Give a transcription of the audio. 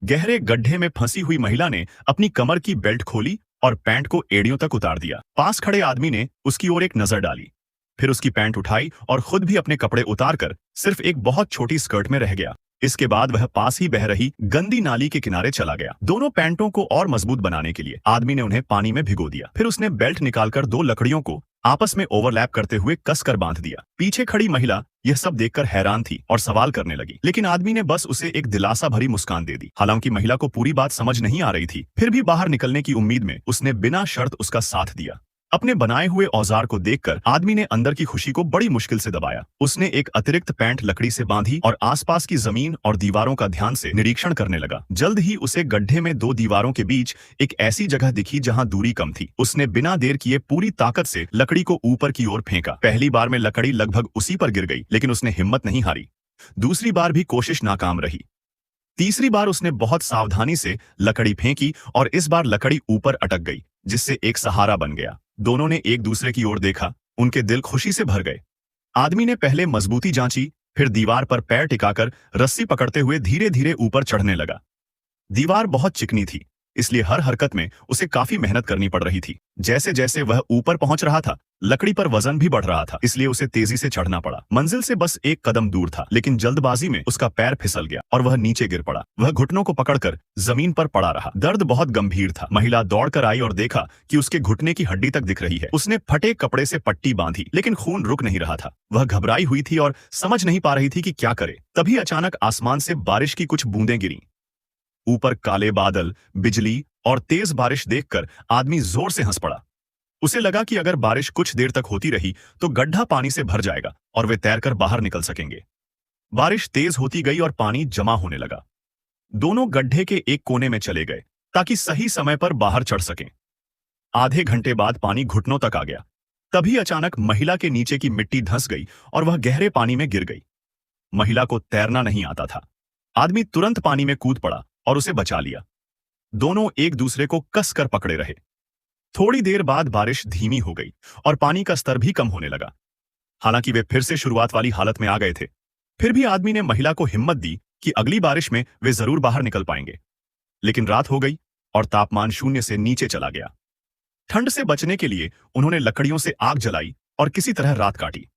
गहरे गड्ढे में फंसी हुई महिला ने अपनी कमर की बेल्ट खोली और पैंट को एड़ियों तक उतार दिया। पास खड़े आदमी ने उसकी ओर एक नजर डाली, फिर उसकी पैंट उठाई और खुद भी अपने कपड़े उतारकर सिर्फ एक बहुत छोटी स्कर्ट में रह गया। इसके बाद वह पास ही बह रही गंदी नाली के किनारे चला गया। दोनों पैंटों को और मजबूत बनाने के लिए आदमी ने उन्हें पानी में भिगो दिया। फिर उसने बेल्ट निकालकर दो लकड़ियों को आपस में ओवरलैप करते हुए कसकर बांध दिया। पीछे खड़ी महिला यह सब देखकर हैरान थी और सवाल करने लगी, लेकिन आदमी ने बस उसे एक दिलासा भरी मुस्कान दे दी। हालांकि महिला को पूरी बात समझ नहीं आ रही थी, फिर भी बाहर निकलने की उम्मीद में उसने बिना शर्त उसका साथ दिया। अपने बनाए हुए औजार को देखकर आदमी ने अंदर की खुशी को बड़ी मुश्किल से दबाया। उसने एक अतिरिक्त पैंट लकड़ी से बांधी और आसपास की जमीन और दीवारों का ध्यान से निरीक्षण करने लगा। जल्द ही उसे गड्ढे में दो दीवारों के बीच एक ऐसी जगह दिखी जहां दूरी कम थी। उसने बिना देर किए पूरी ताकत से लकड़ी को ऊपर की ओर फेंका। पहली बार में लकड़ी लगभग उसी पर गिर गई, लेकिन उसने हिम्मत नहीं हारी। दूसरी बार भी कोशिश नाकाम रही। तीसरी बार उसने बहुत सावधानी से लकड़ी फेंकी और इस बार लकड़ी ऊपर अटक गई, जिससे एक सहारा बन गया। दोनों ने एक दूसरे की ओर देखा, उनके दिल खुशी से भर गए। आदमी ने पहले मजबूती जांची, फिर दीवार पर पैर टिकाकर रस्सी पकड़ते हुए धीरे धीरे ऊपर चढ़ने लगा। दीवार बहुत चिकनी थी, इसलिए हर हरकत में उसे काफी मेहनत करनी पड़ रही थी। जैसे जैसे वह ऊपर पहुंच रहा था, लकड़ी पर वजन भी बढ़ रहा था, इसलिए उसे तेजी से चढ़ना पड़ा। मंजिल से बस एक कदम दूर था, लेकिन जल्दबाजी में उसका पैर फिसल गया और वह नीचे गिर पड़ा। वह घुटनों को पकड़कर जमीन पर पड़ा रहा। दर्द बहुत गंभीर था। महिला दौड़कर आई और देखा कि उसके घुटने की हड्डी तक दिख रही है। उसने फटे कपड़े से पट्टी बांधी, लेकिन खून रुक नहीं रहा था। वह घबराई हुई थी और समझ नहीं पा रही थी कि क्या करे। तभी अचानक आसमान से बारिश की कुछ बूंदें गिरी। ऊपर काले बादल, बिजली और तेज बारिश देखकर आदमी जोर से हंस पड़ा। उसे लगा कि अगर बारिश कुछ देर तक होती रही तो गड्ढा पानी से भर जाएगा और वे तैरकर बाहर निकल सकेंगे। बारिश तेज होती गई और पानी जमा होने लगा। दोनों गड्ढे के एक कोने में चले गए ताकि सही समय पर बाहर चढ़ सकें। आधे घंटे बाद पानी घुटनों तक आ गया। तभी अचानक महिला के नीचे की मिट्टी धंस गई और वह गहरे पानी में गिर गई। महिला को तैरना नहीं आता था। आदमी तुरंत पानी में कूद पड़ा और उसे बचा लिया। दोनों एक दूसरे को कसकर पकड़े रहे। थोड़ी देर बाद बारिश धीमी हो गई और पानी का स्तर भी कम होने लगा। हालांकि वे फिर से शुरुआत वाली हालत में आ गए थे, फिर भी आदमी ने महिला को हिम्मत दी कि अगली बारिश में वे जरूर बाहर निकल पाएंगे। लेकिन रात हो गई और तापमान शून्य से नीचे चला गया। ठंड से बचने के लिए उन्होंने लकड़ियों से आग जलाई और किसी तरह रात काटी।